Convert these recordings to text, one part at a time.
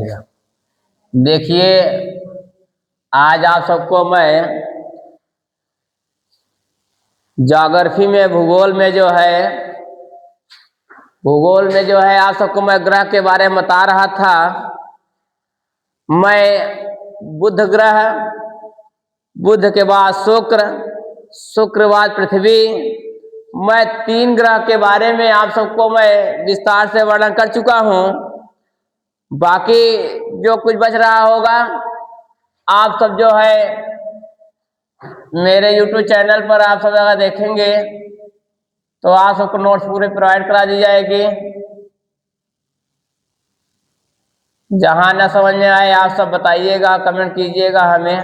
जाएगा। देखिए, आज आप सबको मैं ज्योग्राफी में भूगोल में जो है आप सबको मैं ग्रह के बारे में बता रहा था। मैं बुध ग्रह, बुध के बाद शुक्र बाद पृथ्वी, मैं 3 ग्रह के बारे में आप सबको मैं विस्तार से वर्णन कर चुका हूँ। बाकी जो कुछ बच रहा होगा आप सब जो है मेरे YouTube चैनल पर आप सब अगर देखेंगे तो आप सबको नोट्स पूरे प्रोवाइड करा दी जाएगी। जहां न समझ में आए आप सब बताइएगा, कमेंट कीजिएगा हमें।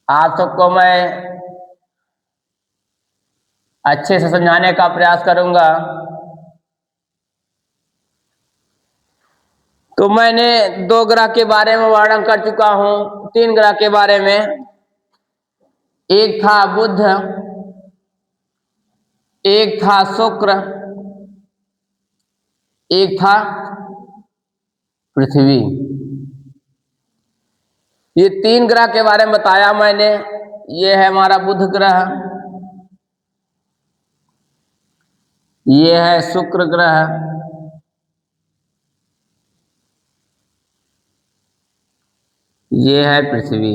आप सबको मैं अच्छे से समझाने का प्रयास करूंगा। तो मैंने 2 ग्रह के बारे में वर्णन कर चुका हूं, 3 ग्रह के बारे में। एक था बुध, एक था शुक्र, एक था पृथ्वी। ये 3 ग्रह के बारे में बताया मैंने। ये है हमारा बुध ग्रह, ये है शुक्र ग्रह, ये है पृथ्वी।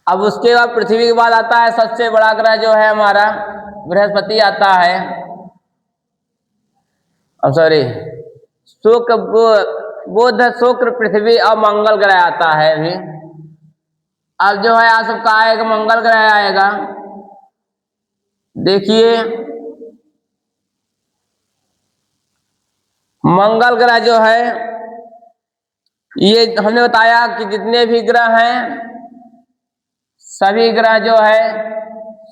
अब उसके बाद पृथ्वी के बाद आता है सबसे बड़ा ग्रह जो है हमारा बृहस्पति आता है। सॉरी, शुक्र, बुध, शुक्र, पृथ्वी और मंगल ग्रह आता है अभी। अब जो है आप सबका आएगा मंगल ग्रह आएगा। देखिए, मंगल ग्रह जो है ये हमने बताया कि जितने भी ग्रह हैं सभी ग्रह जो है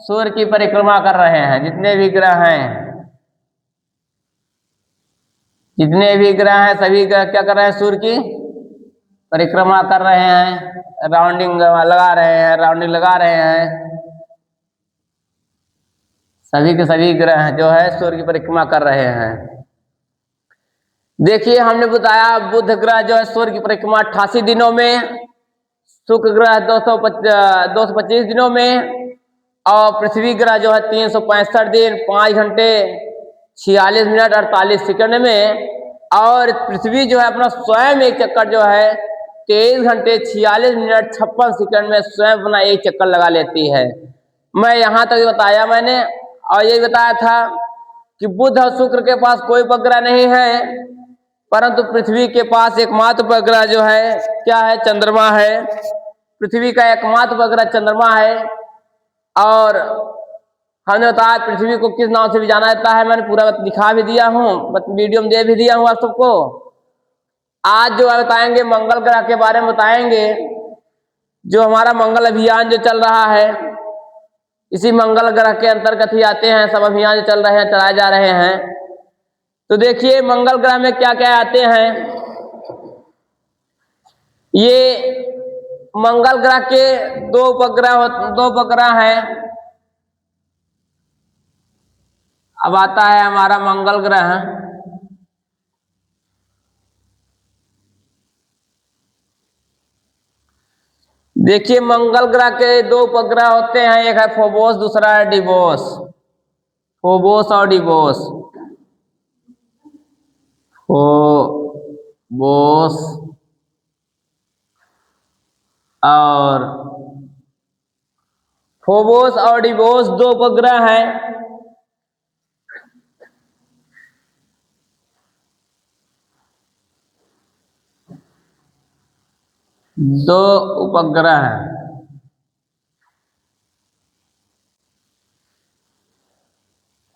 सूर्य की परिक्रमा कर रहे हैं। जितने भी ग्रह हैं सभी ग्रह क्या कर रहे हैं? सूर्य की परिक्रमा कर रहे हैं, राउंडिंग लगा रहे हैं। सभी के सभी ग्रह जो है सूर्य की परिक्रमा कर रहे हैं। देखिए, हमने बताया बुध ग्रह जो है सूर्य की परिक्रमा 88 दिनों में, शुक्र ग्रह 225 दिनों में, और पृथ्वी ग्रह जो है 365 दिन 5 घंटे 46 मिनट 48 सेकंड में। और पृथ्वी जो है अपना स्वयं एक चक्कर जो है 23 घंटे 46 मिनट 56 सेकंड में स्वयं अपना एक चक्कर लगा लेती है। मैं यहाँ तक बताया मैंने, और ये बताया था कि बुध और शुक्र के पास कोई उपग्रह नहीं है, परंतु पृथ्वी के पास एकमात्र उपग्रह जो है क्या है? चंद्रमा है। पृथ्वी का एकमात्र उपग्रह चंद्रमा है। और हमने बताया पृथ्वी को किस नाम से भी जाना जाता है, मैंने पूरा दिखा भी दिया हूँ, वीडियो में दे भी दिया हूँ आप सबको। आज जो है बताएंगे मंगल ग्रह के बारे में बताएंगे। जो हमारा मंगल अभियान जो चल रहा है, इसी मंगल ग्रह के अंतर्गत ही आते हैं सब अभियान जो चल रहे हैं, चलाए जा रहे हैं। तो देखिए मंगल ग्रह में क्या क्या आते हैं। ये मंगल ग्रह के 2 उपग्रह हैं। अब आता है हमारा मंगल ग्रह। देखिए, मंगल ग्रह के 2 उपग्रह होते हैं, एक है फोबोस, दूसरा है डिबोस। फोबोस और डिबोस। फोबोस और डिबोस 2 उपग्रह हैं। दो उपग्रह हैं।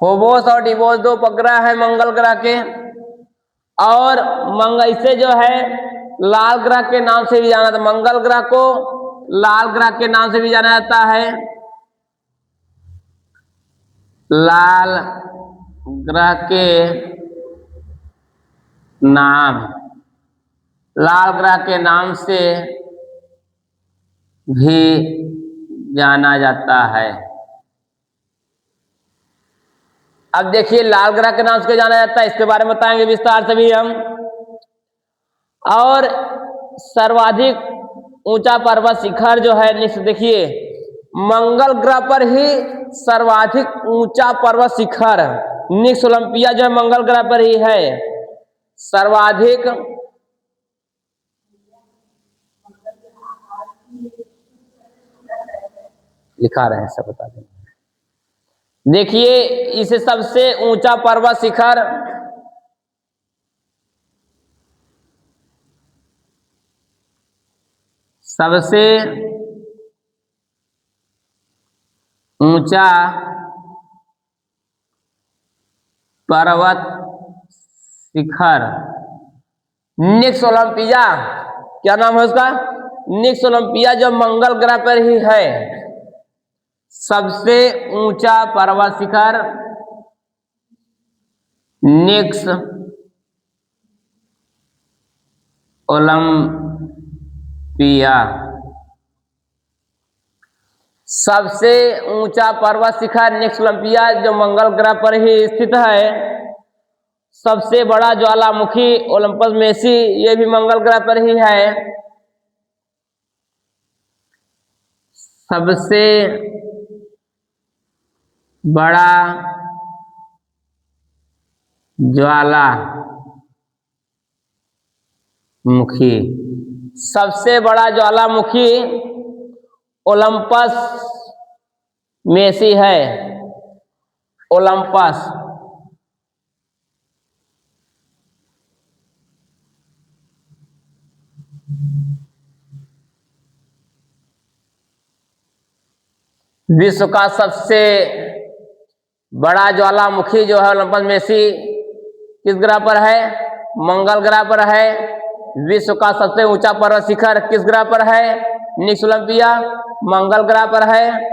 फोबोस और डिबोस 2 उपग्रह है मंगल ग्रह के। और इसे जो है लाल ग्रह के नाम से भी जाना जाता है। मंगल ग्रह को लाल ग्रह के नाम से भी जाना जाता है। लाल ग्रह के नाम से भी जाना जाता है। अब देखिए लाल ग्रह के नाम से जाना जाता है, इसके बारे में बताएंगे विस्तार से भी हम। और सर्वाधिक ऊंचा पर्वत शिखर जो है, नेक्स्ट देखिए, मंगल ग्रह पर ही सर्वाधिक ऊंचा पर्वत शिखर निक्स ओलंपिया जो है मंगल ग्रह पर ही है। सर्वाधिक लिखा रहे हैं, सब बता दें। देखिए इसे सबसे ऊंचा पर्वत शिखर सबसे ऊंचा पर्वत शिखर निक्स ओलंपिया, क्या नाम है उसका, निक्स ओलंपिया जो मंगल ग्रह पर ही है। सबसे ऊंचा पर्वत शिखर निक्स ओलंपिया, सबसे ऊंचा पर्वत शिखर निक्स ओलंपिया जो मंगल ग्रह पर ही स्थित है। सबसे बड़ा ज्वालामुखी ओलंपस मेसी, ये भी मंगल ग्रह पर ही है। सबसे बड़ा ज्वालामुखी, सबसे बड़ा ज्वालामुखी ओलंपस मेसी है। ओलंपस विश्व का सबसे बड़ा ज्वालामुखी जो है ओलंपस मेसी किस ग्रह पर है, मंगल ग्रह पर है। विश्व का सबसे ऊंचा पर्वत शिखर किस ग्रह पर है, निक्स ओलंपिया, मंगल ग्रह पर है।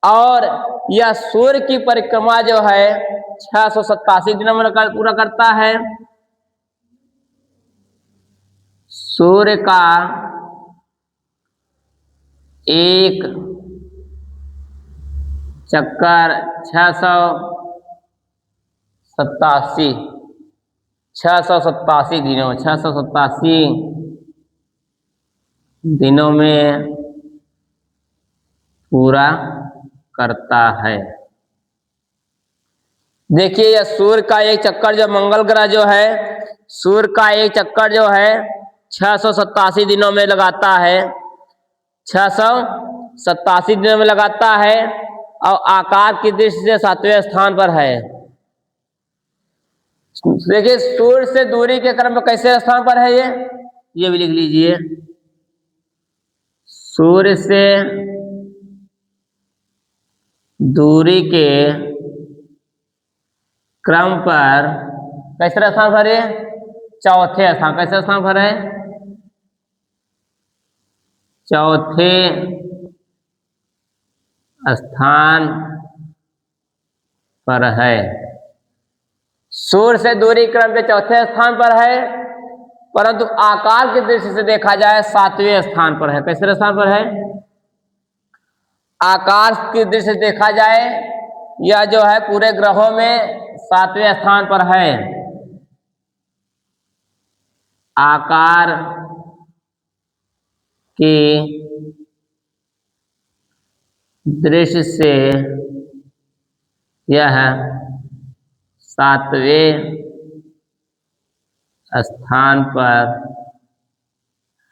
और यह सूर्य की परिक्रमा जो है 687 दिनों में पूरा करता है। सूर्य का एक चक्कर 687 दिनों में पूरा करता है। देखिए यह सूर्य का एक चक्कर जो मंगल ग्रह जो है, सूर्य का एक चक्कर जो है 687 दिनों में लगाता है, 687 दिनों में लगाता है। और आकार की दृष्टि से 7वें स्थान पर है। देखिए सूर्य से दूरी के क्रम में कैसे स्थान पर है ये भी लिख लीजिए। सूर्य से दूरी के क्रम पर कैसे स्थान पर है, चौथे स्थान। कैसे स्थान पर है, चौथे स्थान पर है। सूर्य से दूरी क्रम पे चौथे स्थान पर है, परंतु आकार की दृष्टि से देखा जाए 7वें स्थान पर है। कैसे स्थान पर है, आकार की दृष्टि से देखा जाए यह जो है पूरे ग्रहों में 7वें स्थान पर है। आकार की दृष्टि से यह 7वें स्थान पर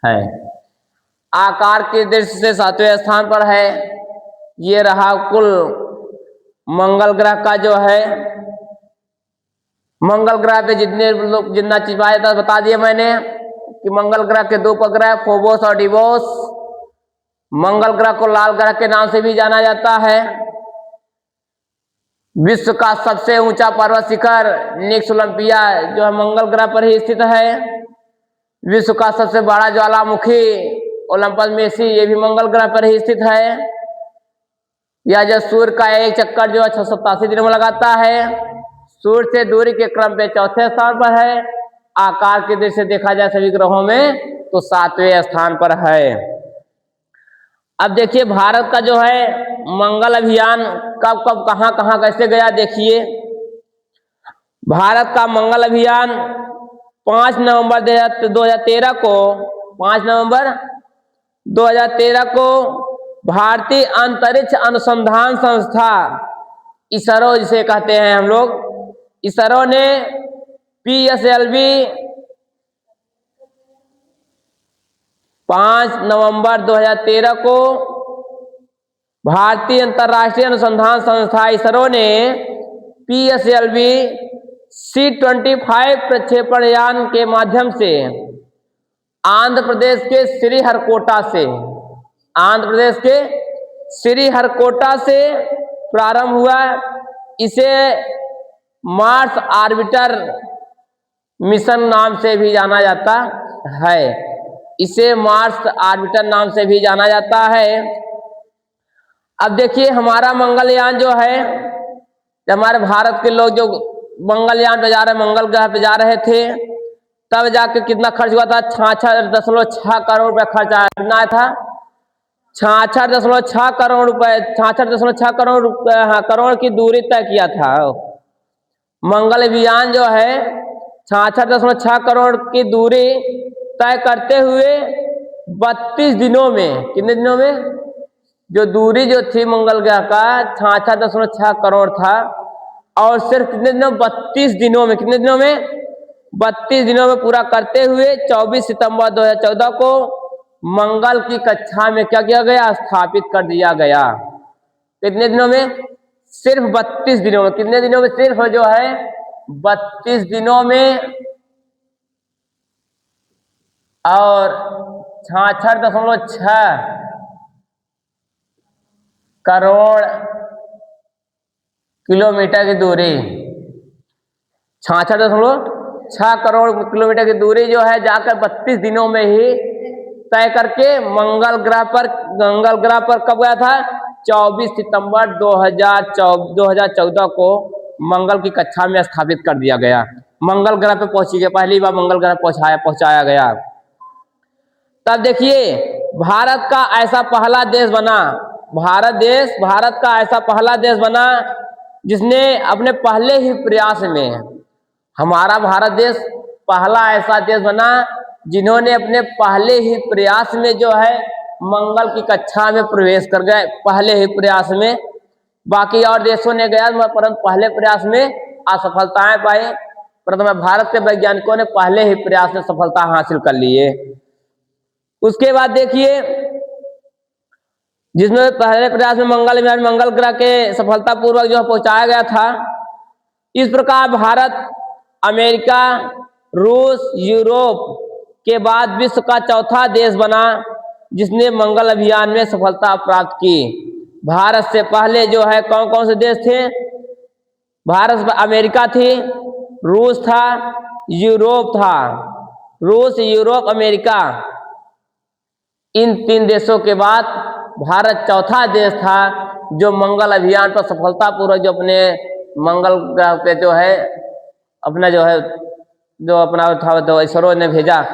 है। आकार की दृष्टि से 7वें स्थान पर है। ये रहा कुल मंगल ग्रह का जो है, मंगल ग्रह पे जितना चीज आया था बता दिया मैंने कि मंगल ग्रह के दो उपग्रह फोबोस और डिवोस। मंगल ग्रह को लाल ग्रह के नाम से भी जाना जाता है। विश्व का सबसे ऊंचा पर्वत शिखर निक्स ओलंपिया जो है मंगल ग्रह पर ही स्थित है। विश्व का सबसे बड़ा ज्वालामुखी ओलंपस मेसी, ये भी मंगल ग्रह पर ही स्थित है। यह जो सूर्य का एक चक्कर जो है 687 दिनों में लगाता है। सूर्य से दूरी के क्रम पे चौथे स्थान पर है। आकार की दृष्टि से देखा जाए सभी ग्रहों में तो 7वें स्थान पर है। अब देखिए भारत का जो है मंगल अभियान कब कब कहां कहां कैसे गया देखिए। भारत का मंगल अभियान 5 नवंबर 2013 को 5 नवंबर 2013 को भारतीय अंतरिक्ष अनुसंधान संस्था इसरो जिसे कहते हैं हम लोग, इसरो ने PSLV 5 नवंबर 2013 को भारतीय अंतर्राष्ट्रीय अनुसंधान संस्था इसरो ने PSLV C-25 प्रक्षेपण यान के माध्यम से आंध्र प्रदेश के श्रीहरिकोटा से प्रारंभ हुआ। इसे मार्स ऑर्बिटर मिशन नाम से भी जाना जाता है। इसे मार्स ऑर्बिटर नाम से भी जाना जाता है। अब देखिए हमारा मंगलयान जो है, हमारे भारत के लोग जो मंगलयान पे जा रहे, मंगल ग्रह पे जा रहे थे, तब जाके कितना खर्च हुआ था? 66.6 करोड़ रुपए खर्च आया। कितना आया था? 66.6 करोड़ रुपए, 66.6 करोड़ रुपए, हाँ, करोड़ की दूरी तय किया था। मंगल अभियान जो है 66.6 करोड़ की दूरी तय करते हुए 32 दिनों में, कितने दिनों में? जो दूरी जो थी मंगल ग्रह का 66.6 करोड़ था, और सिर्फ कितने दिनों? 32 दिनों में। कितने दिनों में? 32 दिनों में पूरा करते हुए 24 सितंबर 2014 को मंगल की कक्षा में क्या किया गया? स्थापित कर दिया गया। कितने दिनों में? सिर्फ 32 दिनों में। कितने दिनों में? सिर्फ जो है 32 दिनों में, और 66.6 करोड़ किलोमीटर की दूरी, 66.6 करोड़ किलोमीटर की दूरी जो है जाकर 32 दिनों में ही तय करके मंगल ग्रह पर कब गया था? 24 सितंबर 2014 को मंगल की कक्षा में स्थापित कर दिया गया। मंगल ग्रह पे पहुंची गया, पहली बार मंगल ग्रह पहुंचाया गया। तब देखिए भारत का ऐसा पहला देश बना, भारत का ऐसा पहला देश बना जिसने अपने पहले ही प्रयास में, हमारा भारत देश पहला ऐसा देश बना जिन्होंने अपने पहले ही प्रयास में जो है मंगल की कक्षा में प्रवेश कर गए, पहले ही प्रयास में। बाकी और देशों ने गया परंतु पहले प्रयास में असफलताएं पाई, परंतु भारत के वैज्ञानिकों ने पहले ही प्रयास में सफलता हासिल कर ली है। उसके बाद देखिए, जिसमें पहले प्रयास में मंगल ग्रह के सफलतापूर्वक जो पहुंचाया गया था। इस प्रकार भारत अमेरिका, रूस, यूरोप के बाद विश्व का चौथा देश बना जिसने मंगल अभियान में सफलता प्राप्त की। भारत से पहले जो है कौन कौन से देश थे? भारत, अमेरिका थी, रूस था, यूरोप था। रूस, यूरोप, अमेरिका, इन 3 देशों के बाद भारत चौथा देश था जो मंगल अभियान पर सफलतापूर्वक जो अपने मंगल ग्रह पे जो है अपना था तो इसरो ने भेजा।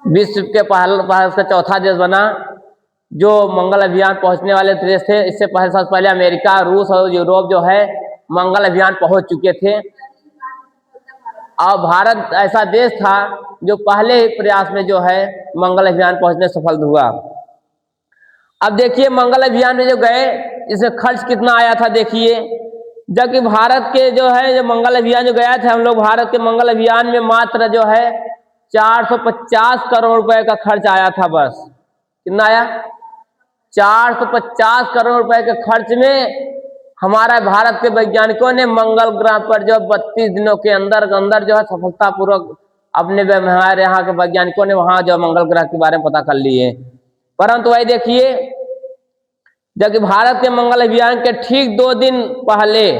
विश्व के भारत का चौथा देश बना जो मंगल अभियान पहुंचने वाले देश थे। इससे पहले अमेरिका, रूस और यूरोप जो है मंगल अभियान पहुंच चुके थे, और भारत ऐसा देश था जो पहले ही प्रयास में जो है मंगल अभियान पहुंचने सफल हुआ। अब देखिए मंगल अभियान में जो गए, इसमें खर्च कितना आया था देखिए। जबकि भारत के जो है जो मंगल अभियान जो गया था, हम लोग भारत के मंगल अभियान में मात्र जो है 450 करोड़ रुपए का खर्च आया था बस। कितना आया? 450 करोड़ रुपए के खर्च में हमारा भारत के वैज्ञानिकों ने मंगल ग्रह पर जो 32 दिनों के अंदर जो है सफलतापूर्वक अपने हमारे यहाँ के वैज्ञानिकों ने वहां जो मंगल ग्रह के बारे में पता कर लिए। परंतु वही देखिए, जबकि भारत के मंगल अभियान के ठीक 2 दिन पहले,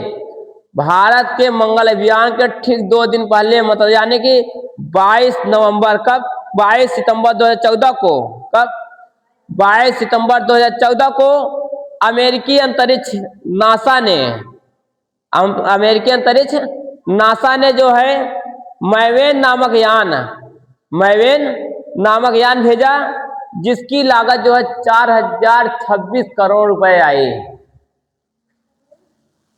भारत के मंगल अभियान के ठीक 2 दिन पहले, मतलब यानी कि 22 नवंबर, कब? 22 सितंबर 2014 को, कब? 22 सितंबर 2014 को अमेरिकी अंतरिक्ष नासा ने जो है मैवेन नामक यान भेजा, जिसकी लागत जो है 4026 करोड़ रुपए आई।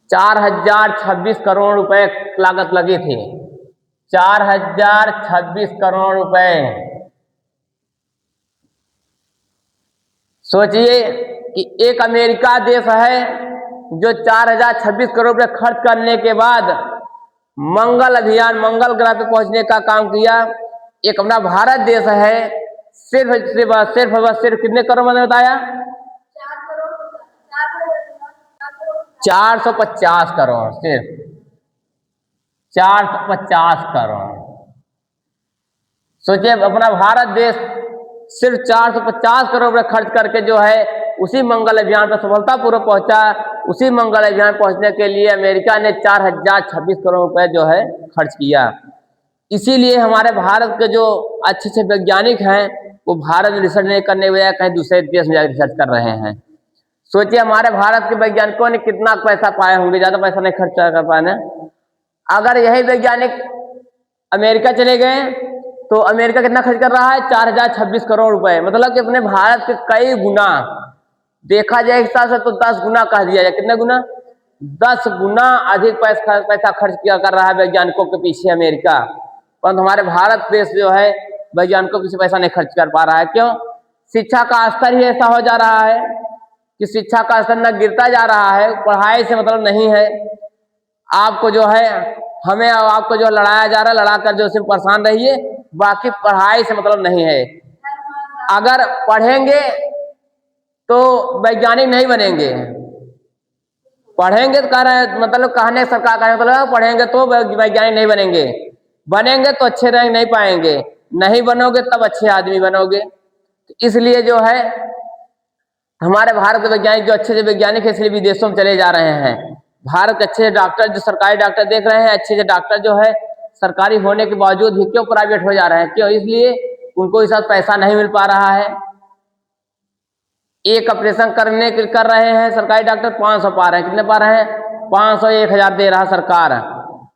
4026 करोड़ रुपए लागत लगी थी। 4026 करोड़ रुपए। सोचिए कि एक अमेरिका देश है जो 4026 करोड़ रुपए खर्च करने के बाद मंगल अभियान, मंगल ग्रह पे पहुंचने का काम किया। एक अपना भारत देश है, सिर्फ कितने करोड़ मैंने बताया? 450 करोड़, सिर्फ 450 करोड़। सोचिए अपना भारत देश सिर्फ 450 करोड़ रुपए खर्च करके जो है उसी मंगल अभियान पर सफलतापूर्वक पहुंचा। उसी मंगल अभियान पहुंचने के लिए अमेरिका ने 4026 करोड़ रुपए जो है खर्च किया। इसीलिए हमारे भारत के जो अच्छे अच्छे वैज्ञानिक हैं वो भारत में रिसर्च नहीं करने के बजाय कहीं दूसरे देश में जाकर रिसर्च कर रहे हैं। सोचिए हमारे भारत के वैज्ञानिकों ने कितना पैसा पाए होंगे, ज्यादा पैसा नहीं खर्च कर पाए ना। अगर यही वैज्ञानिक अमेरिका चले गए तो अमेरिका कितना खर्च कर रहा है? 4026 करोड़ रुपए, मतलब कि अपने भारत के कई गुना, देखा जाए हिसाब से तो 10 गुना कह दिया जाए। कितने गुना? 10 गुना अधिक पैसा खर्च किया कर रहा है वैज्ञानिकों के पीछे अमेरिका। परंतु हमारे भारत देश जो है वैज्ञानिकों के पीछे पैसा नहीं खर्च कर पा रहा है। क्यों? शिक्षा का स्तर ही ऐसा हो जा रहा है कि शिक्षा का स्तर न गिरता जा रहा है। पढ़ाई से मतलब नहीं है। आपको जो है हमें और आपको जो लड़ाया जा रहा है, लड़ा कर जो सिर्फ परेशान रहिए, बाकी पढ़ाई से मतलब नहीं है। अगर पढ़ेंगे तो वैज्ञानिक नहीं बनेंगे। पढ़ेंगे तो कह रहे हैं, मतलब कहने सरकार का मतलब पढ़ेंगे तो वैज्ञानिक नहीं बनेंगे, बनेंगे तो अच्छे रैंक नहीं पाएंगे, नहीं बनोगे तब अच्छे आदमी बनोगे। इसलिए जो है हमारे भारत के वैज्ञानिक जो अच्छे वैज्ञानिक है इसलिए विदेशों में चले जा रहे हैं। भारत के अच्छे डॉक्टर जो सरकारी डॉक्टर देख रहे हैं, अच्छे से डॉक्टर जो है सरकारी होने के बावजूद भी क्यों प्राइवेट हो जा रहे हैं? क्यों? इसलिए उनको इस पैसा नहीं मिल पा रहा है। एक ऑपरेशन करने के कर रहे हैं सरकारी डॉक्टर 500 पा रहे हैं। कितने पा रहे हैं? 500, 1000 दे रहा सरकार।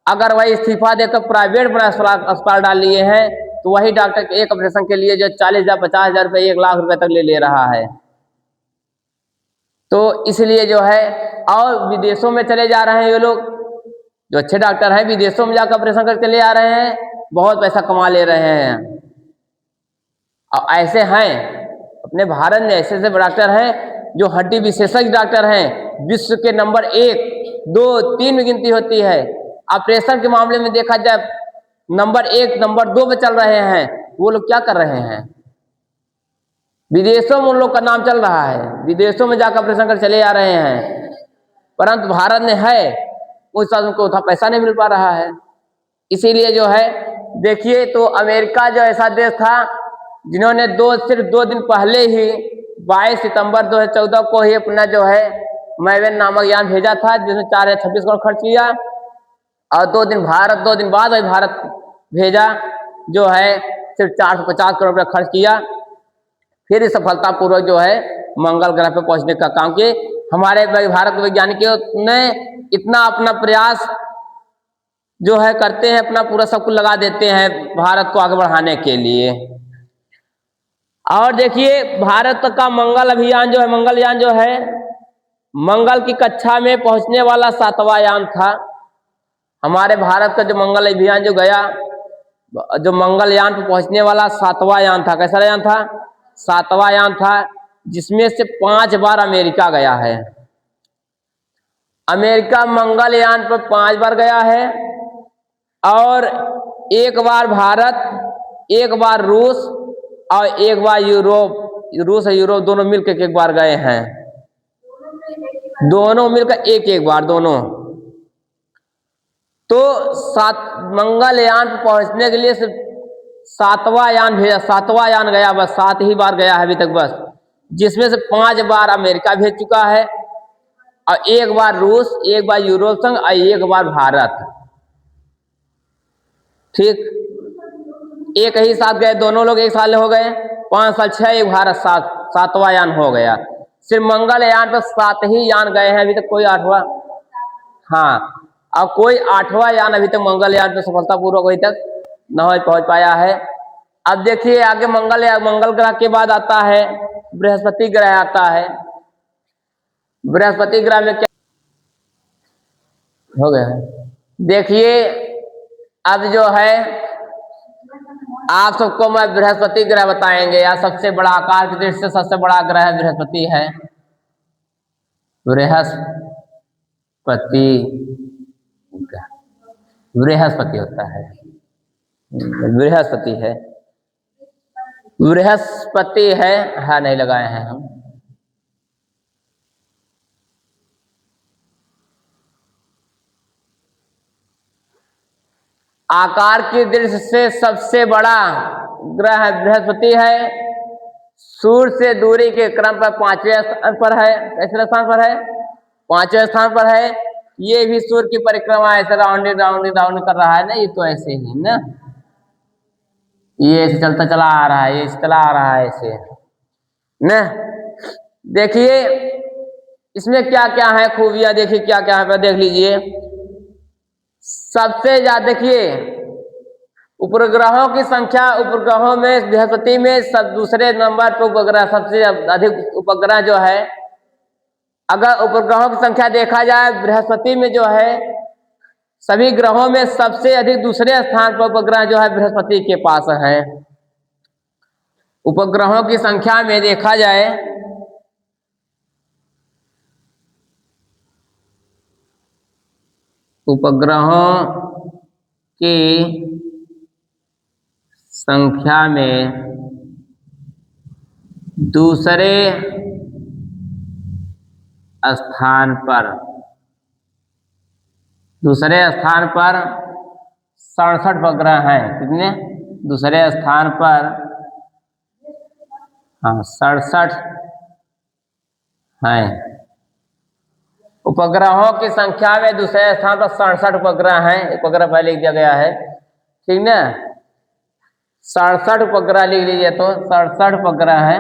अगर वही इस्तीफा देकर प्राइवेट अस्पताल डाल लिए हैं तो वही डॉक्टर एक ऑपरेशन के लिए जो 40,000, 50,000 रुपये, 1 लाख रुपए तक ले रहा है। तो इसलिए जो है और विदेशों में चले जा रहे हैं ये लोग, जो अच्छे डॉक्टर हैं विदेशों में जाकर ऑपरेशन करके ले आ रहे हैं, बहुत पैसा कमा ले रहे हैं। और ऐसे हैं अपने भारत में ऐसे ऐसे डॉक्टर हैं जो हड्डी विशेषज्ञ डॉक्टर हैं, विश्व के नंबर 1, 2, 3 में गिनती होती है। ऑपरेशन के मामले में देखा जाए नंबर 1, नंबर 2 पे चल रहे हैं। वो लोग क्या कर रहे हैं? विदेशों में उन लोग का नाम चल रहा है, विदेशों में जाकर ऑपरेशन कर चले आ रहे हैं। परंतु भारत में है उस हिसाब से उनको उतना पैसा नहीं मिल पा रहा है। इसीलिए जो है देखिए तो अमेरिका जो ऐसा देश था जिन्होंने सिर्फ 2 दिन पहले ही 22 सितंबर 2014 को ही अपना जो है मैवेन नामक यान भेजा था जिसमें 426 करोड़ खर्च किया। और 2 दिन बाद वही भारत भेजा जो है सिर्फ 450 करोड़ रुपये खर्च किया। फिर सफलतापूर्वक जो है मंगल ग्रह पर पहुंचने का काम किए। हमारे भारत वैज्ञानिकों ने इतना अपना प्रयास जो है करते हैं, अपना पूरा सब कुछ लगा देते हैं भारत को आगे बढ़ाने के लिए। और देखिए भारत का मंगल अभियान जो है, मंगलयान जो है मंगल की कक्षा में पहुंचने वाला 7वां यान था। हमारे भारत का जो मंगल अभियान जो गया, जो मंगलयान पर पहुंचने वाला 7वां यान था। कैसा यान था? 7वां यान था, जिसमें से 5 बार अमेरिका गया है। अमेरिका मंगलयान पर 5 बार गया है और 1 बार भारत, 1 बार रूस और 1 बार यूरोप। रूस और यूरोप दोनों मिलकर 1 बार गए हैं, दोनों मिलकर एक बार दोनों। तो मंगलयान पर पहुंचने के लिए सिर्फ 7वां यान भेजा, 7वां यान गया, बस 7 ही बार गया है अभी तक बस, जिसमें से 5 बार अमेरिका भेज चुका है और 1 बार रूस, 1 बार यूरोप संघ और 1 बार भारत। ठीक, एक ही साथ गए दोनों लोग, 1 साल हो गए, 5 साल 6, 1 भारत 7वां यान हो गया। सिर्फ मंगलयान पर 7 ही यान गए हैं, अभी तक कोई 8वां, हाँ, अब कोई 8वां यान अभी तक मंगलयान पर सफलतापूर्वक अभी तक न पहुंच पाया है। अब देखिए आगे मंगल ग्रह के बाद आता है बृहस्पति ग्रह आता है। बृहस्पति ग्रह में क्या हो गया है। देखिए अब जो है आप सबको मैं बृहस्पति ग्रह बताएंगे, या सबसे बड़ा आकार की दृष्टि से सबसे बड़ा ग्रह बृहस्पति है। बृहस्पति बृहस्पति होता है, बृहस्पति है, बृहस्पति है। हाँ नहीं लगाए हैं हम। आकार की दृष्टि से सबसे बड़ा ग्रह बृहस्पति है। सूर्य से दूरी के क्रम पर 5वें स्थान पर है। कैसे स्थान पर है? 5वें स्थान पर है। ये भी सूर्य की परिक्रमा ऐसे राउंडिंग राउंडिंग राउंड कर रहा है ना, ये तो ऐसे ही ना, ये ऐसे चलता चला आ रहा है, ये चला आ रहा है ऐसे ना। देखिए इसमें क्या क्या है खूबियां, देखिए क्या क्या है, देख लीजिए। सबसे ज्यादा देखिए उपग्रहों की संख्या, उपग्रहों में बृहस्पति में सब दूसरे नंबर पर उपग्रह, सबसे अधिक उपग्रह जो है, अगर उपग्रहों की संख्या देखा जाए बृहस्पति में जो है सभी ग्रहों में सबसे अधिक दूसरे स्थान पर उपग्रह जो है बृहस्पति के पास है। उपग्रहों की संख्या में देखा जाए उपग्रहों की संख्या में दूसरे स्थान पर 67 उपग्रह हैं। कितने? दूसरे स्थान पर 67 हैं। उपग्रहों की संख्या में दूसरे स्थान पर 67 उपग्रह हैं। उपग्रह पहले लिख दिया गया है, ठीक ना। 67 उपग्रह लिख लीजिए, तो 67 उपग्रह है,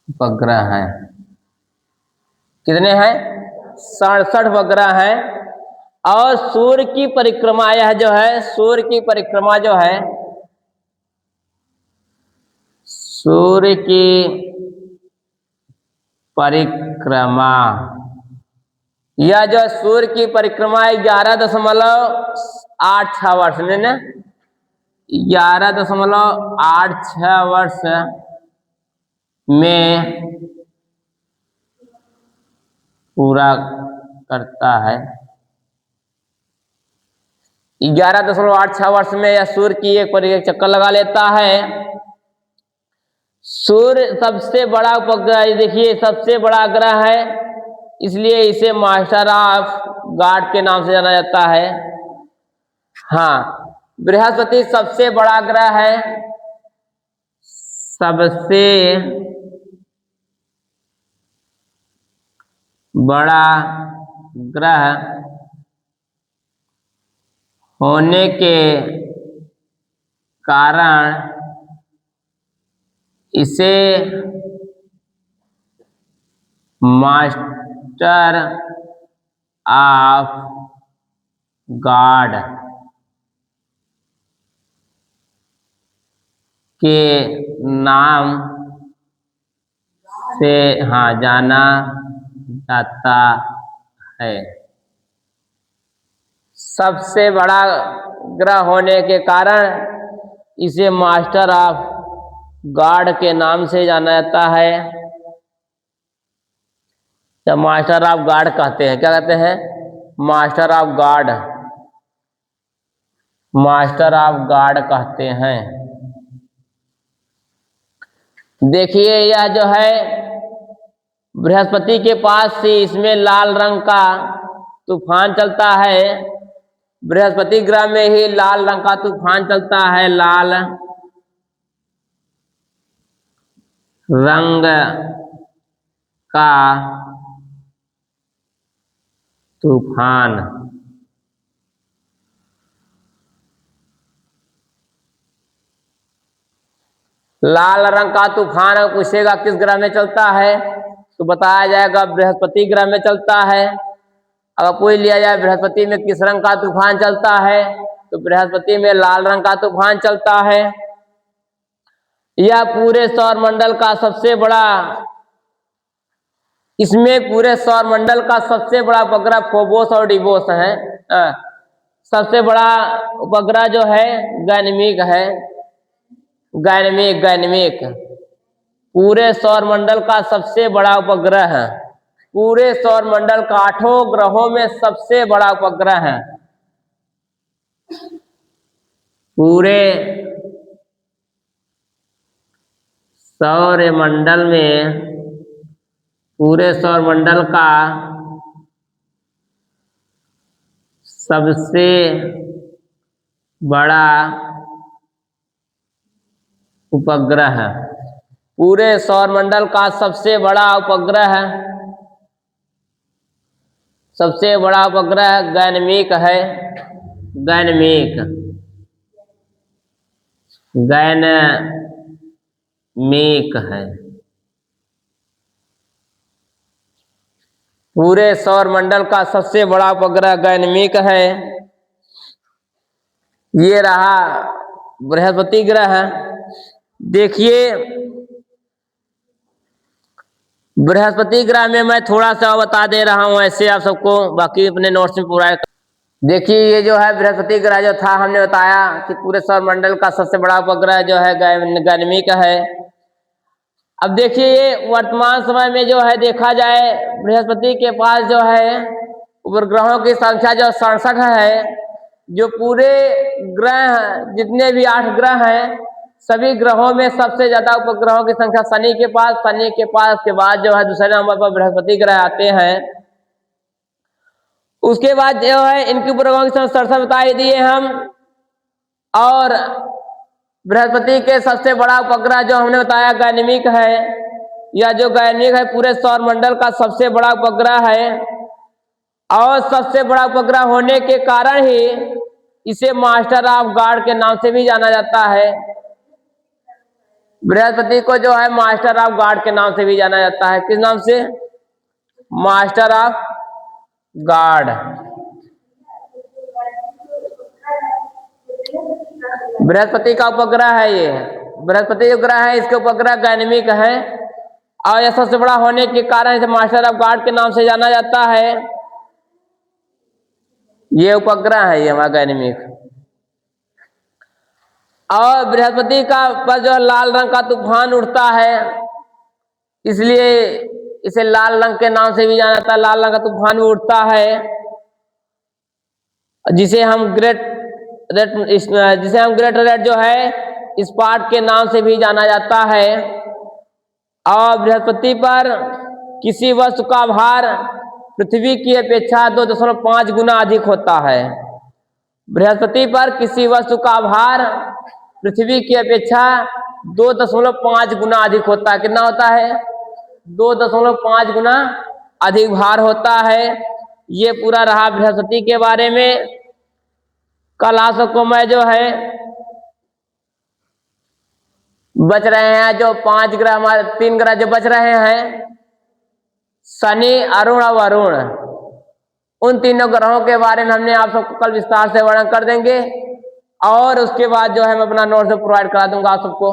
उपग्रह है। कितने हैं? 67 उपग्रह हैं। और सूर्य की परिक्रमा, यह जो है सूर्य की परिक्रमा जो है, सूर्य की परिक्रमा, यह जो सूर्य की परिक्रमा 11.86 वर्ष में ना, 11.86 वर्ष में पूरा करता है। 11.86 वर्ष में यह सूर्य की एक चक्कर लगा लेता है। सूर्य सबसे बड़ा उपग्रह, देखिए सबसे बड़ा ग्रह है, इसलिए इसे मास्टर ऑफ गॉड के नाम से जाना जाता है। हाँ, बृहस्पति सबसे बड़ा ग्रह है, सबसे बड़ा ग्रह होने के कारण इसे मास्टर ऑफ गॉड के नाम से जाना जाता है। सबसे बड़ा ग्रह होने के कारण इसे मास्टर ऑफ गॉड के नाम से जाना जाता है, या मास्टर ऑफ गॉड कहते हैं। क्या कहते हैं? Master of God, master of God कहते हैं। देखिए यह जो है बृहस्पति के पास से, इसमें लाल रंग का तूफान चलता है। बृहस्पति ग्रह में ही लाल रंग का तूफान चलता है, लाल रंग का तूफान। लाल रंग का तूफान पूछेगा किस ग्रह में चलता है, तो बताया जाएगा बृहस्पति ग्रह में चलता है। अगर पूछ लिया जाए बृहस्पति में किस रंग का तूफान चलता है, तो बृहस्पति में लाल रंग का तूफान चलता है। यह पूरे सौर मंडल का सबसे बड़ा इसमें पूरे सौर मंडल का सबसे बड़ा उपग्रह फोबोस और डिबोस है। सबसे बड़ा उपग्रह जो है गैनमिक है। गैनमिक पूरे सौर मंडल का सबसे बड़ा उपग्रह है। पूरे सौर मंडल का 8 ग्रहों में सबसे बड़ा उपग्रह है। पूरे सौर मंडल में, पूरे सौर मंडल का सबसे बड़ा उपग्रह है। पूरे सौर मंडल का सबसे बड़ा उपग्रह है, सबसे बड़ा उपग्रह गैनमिक है। गैनमिक है। पूरे सौर मंडल का सबसे बड़ा उपग्रह गैनमिक है। ये रहा बृहस्पति ग्रह। देखिए बृहस्पति ग्रह में मैं थोड़ा सा बता दे रहा हूं, ऐसे आप सबको, बाकी अपने नोट्स में पूरा। देखिए ये जो है बृहस्पति ग्रह जो था, हमने बताया कि पूरे सौर मंडल का सबसे बड़ा उपग्रह जो है गैनमिक है। अब देखिए ये वर्तमान समय में जो है देखा जाए, बृहस्पति के पास जो है उपग्रहों की संख्या जो 67 है। जो पूरे ग्रह जितने भी 8 ग्रह हैं, सभी ग्रहों में सबसे ज्यादा उपग्रहों की संख्या शनि के पास के बाद जो है दूसरे नंबर पर बृहस्पति ग्रह आते हैं। उसके बाद जो है इनकी उपग्रहों की संख्या बता दिए हम। और बृहस्पति के सबसे बड़ा उपग्रह जो हमने बताया गैनमिक है। यह जो गैनमिक है पूरे सौर मंडल का सबसे बड़ा उपग्रह है। और सबसे बड़ा उपग्रह होने के कारण ही इसे मास्टर ऑफ गॉड के नाम से भी जाना जाता है। बृहस्पति को जो है मास्टर ऑफ गॉड के नाम से भी जाना जाता है। किस नाम से? Master of God. बृहस्पति का उपग्रह है ये। बृहस्पति उपग्रह है, इसके उपग्रह गैनमिक है। और यह सबसे बड़ा होने के कारण इसे मास्टर ऑफ गॉड के नाम से जाना जाता है। ये उपग्रह है ये हमारा गैनमिक। और बृहस्पति का पर जो लाल रंग का तूफान उठता है, इसलिए इसे लाल रंग के नाम से भी जाना जाता है। लाल रंग का तूफान भी उठता है, जिसे हम ग्रेट रेड जो है स्पॉट के नाम से भी जाना जाता है। और बृहस्पति पर किसी वस्तु का भार पृथ्वी की अपेक्षा 2.5 गुना अधिक होता है। बृहस्पति पर किसी वस्तु का भार पृथ्वी की अपेक्षा 2.5 गुना अधिक होता है। कितना होता है? 2.5 गुना अधिक भार होता है। ये पूरा रहा बृहस्पति के बारे में। कल आप सबको मैं जो है बच रहे हैं जो 5 ग्रह, हमारे 3 ग्रह जो बच रहे हैं, शनि, अरुण और वरुण, उन तीनों ग्रहों के बारे में हमने आप सबको कल विस्तार से वर्णन कर देंगे। और उसके बाद जो है मैं अपना नोट्स प्रोवाइड करा दूंगा आप सबको।